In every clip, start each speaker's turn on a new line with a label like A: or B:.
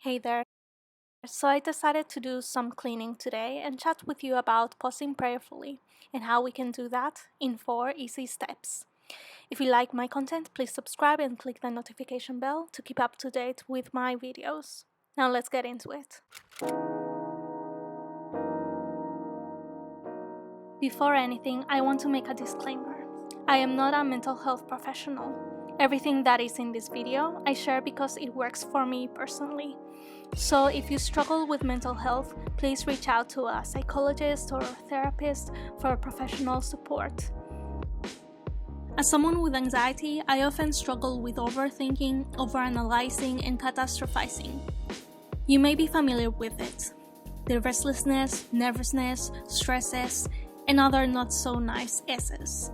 A: Hey there. So I decided to do some cleaning today and chat with you about pausing prayerfully and how we can do that in 4 easy steps. If you like my content, please subscribe and click the notification bell to keep up to date with my videos. Now let's get into it. Before anything, I want to make a disclaimer. I am not a mental health professional. Everything that is in this video, I share because it works for me personally. So if you struggle with mental health, please reach out to a psychologist or a therapist for professional support. As someone with anxiety, I often struggle with overthinking, overanalyzing, and catastrophizing. You may be familiar with it. The restlessness, nervousness, stresses, and other not so nice S's.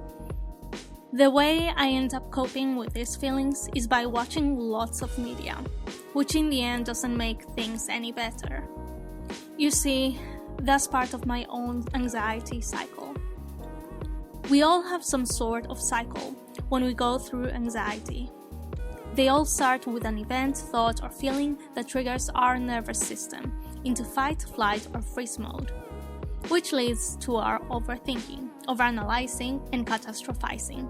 A: The way I end up coping with these feelings is by watching lots of media, which in the end doesn't make things any better. You see, that's part of my own anxiety cycle. We all have some sort of cycle when we go through anxiety. They all start with an event, thought, or feeling that triggers our nervous system into fight, flight, or freeze mode, which leads to our overthinking, overanalyzing, and catastrophizing,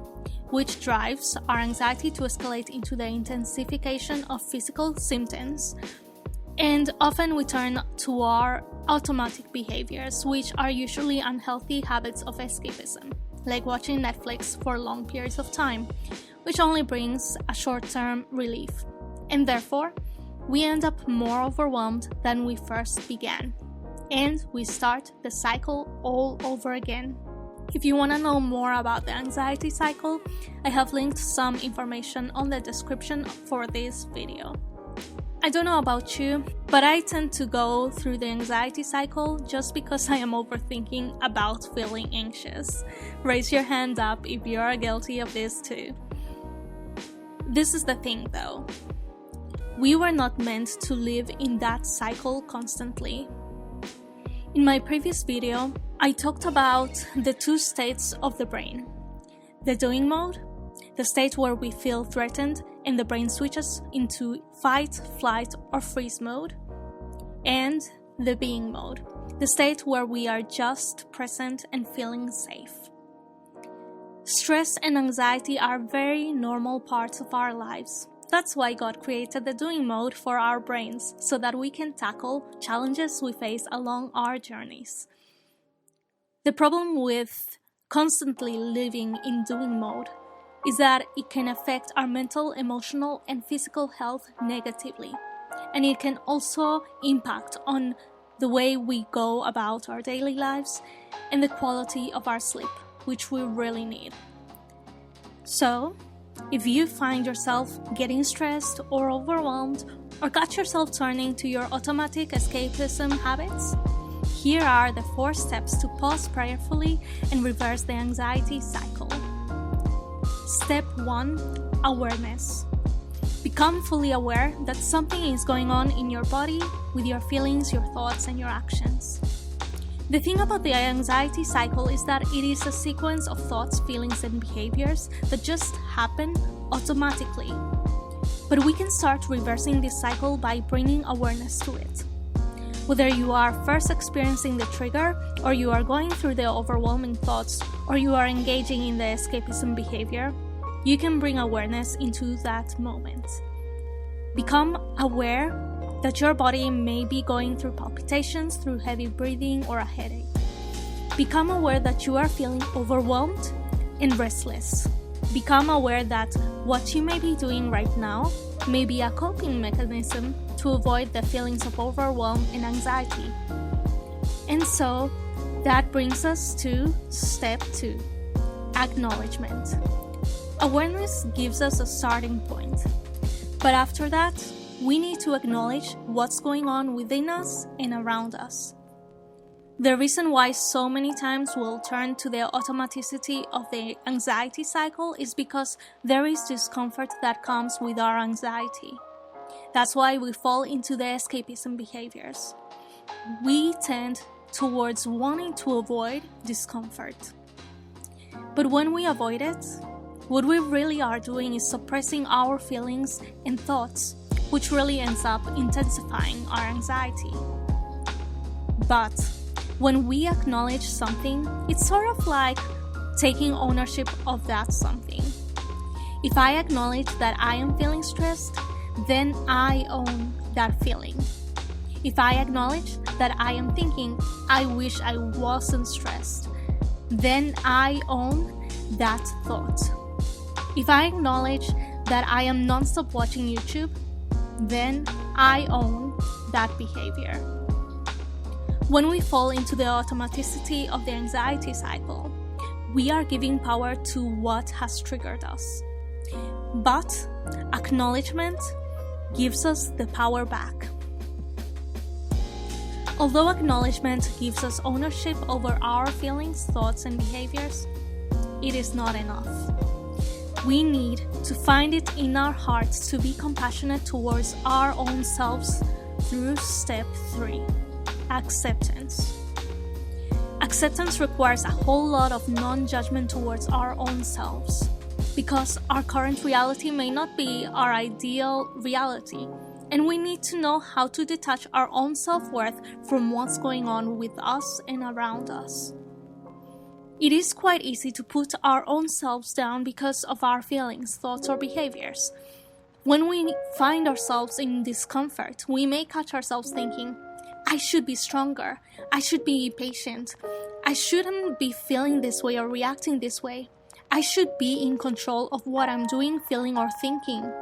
A: which drives our anxiety to escalate into the intensification of physical symptoms. And often we turn to our automatic behaviors, which are usually unhealthy habits of escapism, like watching Netflix for long periods of time, which only brings a short-term relief. And therefore, we end up more overwhelmed than we first began. And we start the cycle all over again. If you want to know more about the anxiety cycle, I have linked some information on the description for this video. I don't know about you, but I tend to go through the anxiety cycle just because I am overthinking about feeling anxious. Raise your hand up if you are guilty of this too. This is the thing though. We were not meant to live in that cycle constantly. In my previous video, I talked about the 2 states of the brain. The doing mode, the state where we feel threatened and the brain switches into fight, flight, or freeze mode. And the being mode, the state where we are just present and feeling safe. Stress and anxiety are very normal parts of our lives. That's why God created the doing mode for our brains, so that we can tackle challenges we face along our journeys. The problem with constantly living in doing mode is that it can affect our mental, emotional, and physical health negatively. And it can also impact on the way we go about our daily lives and the quality of our sleep, which we really need. So, if you find yourself getting stressed or overwhelmed, or got yourself turning to your automatic escapism habits, here are the 4 steps to pause prayerfully and reverse the anxiety cycle. Step 1. Awareness. Become fully aware that something is going on in your body with your feelings, your thoughts, and your actions. The thing about the anxiety cycle is that it is a sequence of thoughts, feelings, and behaviors that just happen automatically. But we can start reversing this cycle by bringing awareness to it. Whether you are first experiencing the trigger, or you are going through the overwhelming thoughts, or you are engaging in the escapism behavior, you can bring awareness into that moment. Become aware that your body may be going through palpitations, through heavy breathing, or a headache. Become aware that you are feeling overwhelmed and restless. Become aware that what you may be doing right now may be a coping mechanism to avoid the feelings of overwhelm and anxiety. And so, that brings us to step 2, acknowledgement. Awareness gives us a starting point, but after that, we need to acknowledge what's going on within us and around us. The reason why so many times we'll turn to the automaticity of the anxiety cycle is because there is discomfort that comes with our anxiety. That's why we fall into the escapism behaviors. We tend towards wanting to avoid discomfort. But when we avoid it, what we really are doing is suppressing our feelings and thoughts, which really ends up intensifying our anxiety. But when we acknowledge something, it's sort of like taking ownership of that something. If I acknowledge that I am feeling stressed, then I own that feeling. If I acknowledge that I am thinking, I wish I wasn't stressed, then I own that thought. If I acknowledge that I am non-stop watching YouTube, then I own that behavior. When we fall into the automaticity of the anxiety cycle, we are giving power to what has triggered us. But acknowledgement gives us the power back. Although acknowledgement gives us ownership over our feelings, thoughts, and behaviors, it is not enough. We need to find it in our hearts to be compassionate towards our own selves through step 3, acceptance. Acceptance requires a whole lot of non-judgment towards our own selves, because our current reality may not be our ideal reality, and we need to know how to detach our own self-worth from what's going on with us and around us. It is quite easy to put our own selves down because of our feelings, thoughts, or behaviors. When we find ourselves in discomfort, we may catch ourselves thinking, I should be stronger, I should be patient, I shouldn't be feeling this way or reacting this way. I should be in control of what I'm doing, feeling, or thinking.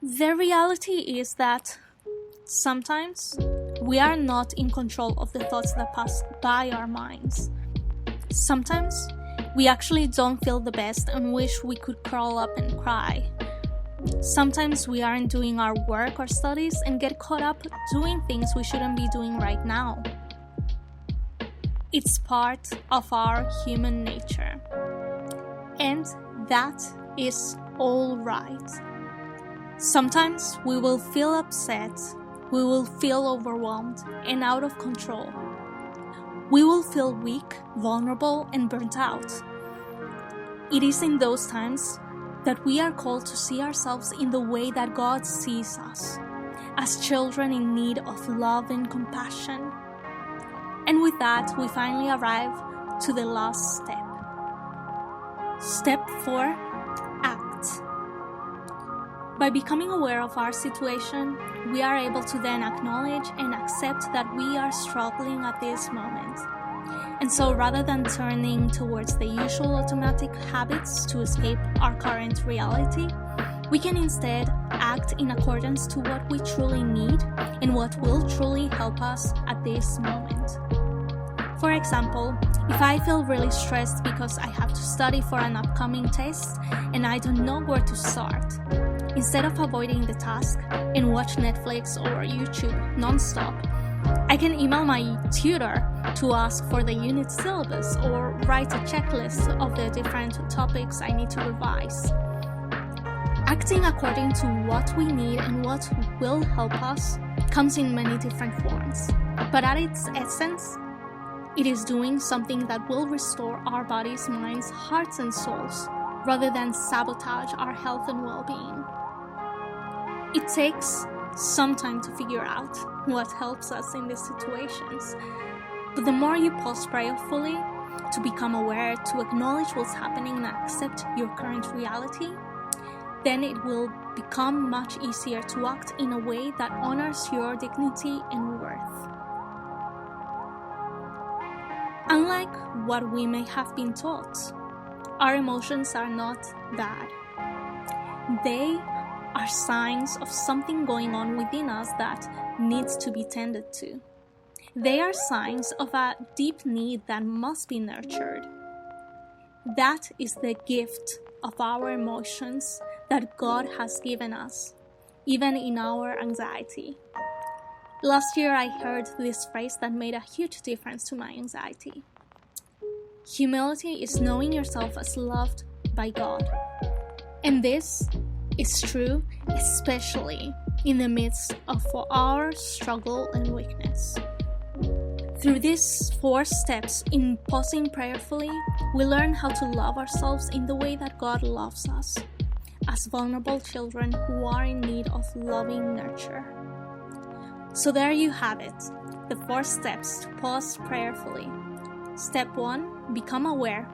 A: The reality is that sometimes we are not in control of the thoughts that pass by our minds. Sometimes we actually don't feel the best and wish we could curl up and cry. Sometimes we aren't doing our work or studies and get caught up doing things we shouldn't be doing right now. It's part of our human nature. And that is all right. Sometimes we will feel upset, we will feel overwhelmed and out of control. We will feel weak, vulnerable, and burnt out. It is in those times that we are called to see ourselves in the way that God sees us, as children in need of love and compassion. And with that, we finally arrive to the last step. Step 4, act. By becoming aware of our situation, we are able to then acknowledge and accept that we are struggling at this moment. And so rather than turning towards the usual automatic habits to escape our current reality, we can instead act in accordance to what we truly need and what will truly help us at this moment. For example, if I feel really stressed because I have to study for an upcoming test and I don't know where to start, instead of avoiding the task and watch Netflix or YouTube non-stop, I can email my tutor to ask for the unit syllabus or write a checklist of the different topics I need to revise. Acting according to what we need and what will help us comes in many different forms, but at its essence, it is doing something that will restore our bodies, minds, hearts, and souls, rather than sabotage our health and well-being. It takes some time to figure out what helps us in these situations, but the more you pause prayerfully to become aware, to acknowledge what's happening and accept your current reality, then it will become much easier to act in a way that honors your dignity and worth. Unlike what we may have been taught, our emotions are not bad. They are signs of something going on within us that needs to be tended to. They are signs of a deep need that must be nurtured. That is the gift of our emotions that God has given us, even in our anxiety. Last year I heard this phrase that made a huge difference to my anxiety. Humility is knowing yourself as loved by God. And this is true especially in the midst of our struggle and weakness. Through these 4 steps in pausing prayerfully, we learn how to love ourselves in the way that God loves us. as vulnerable children who are in need of loving nurture. So there you have it, the 4 steps to pause prayerfully. Step 1, become aware.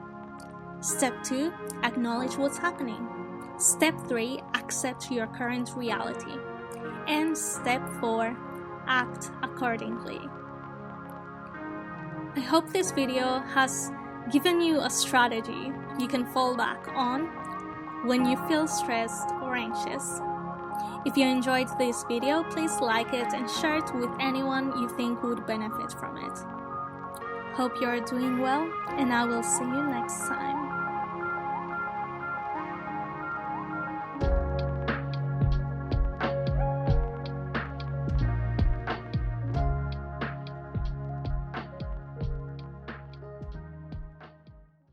A: Step 2, acknowledge what's happening. Step 3, accept your current reality. And step 4, act accordingly. I hope this video has given you a strategy you can fall back on when you feel stressed or anxious. If you enjoyed this video, please like it and share it with anyone you think would benefit from it. Hope you're doing well, and I will see you next time.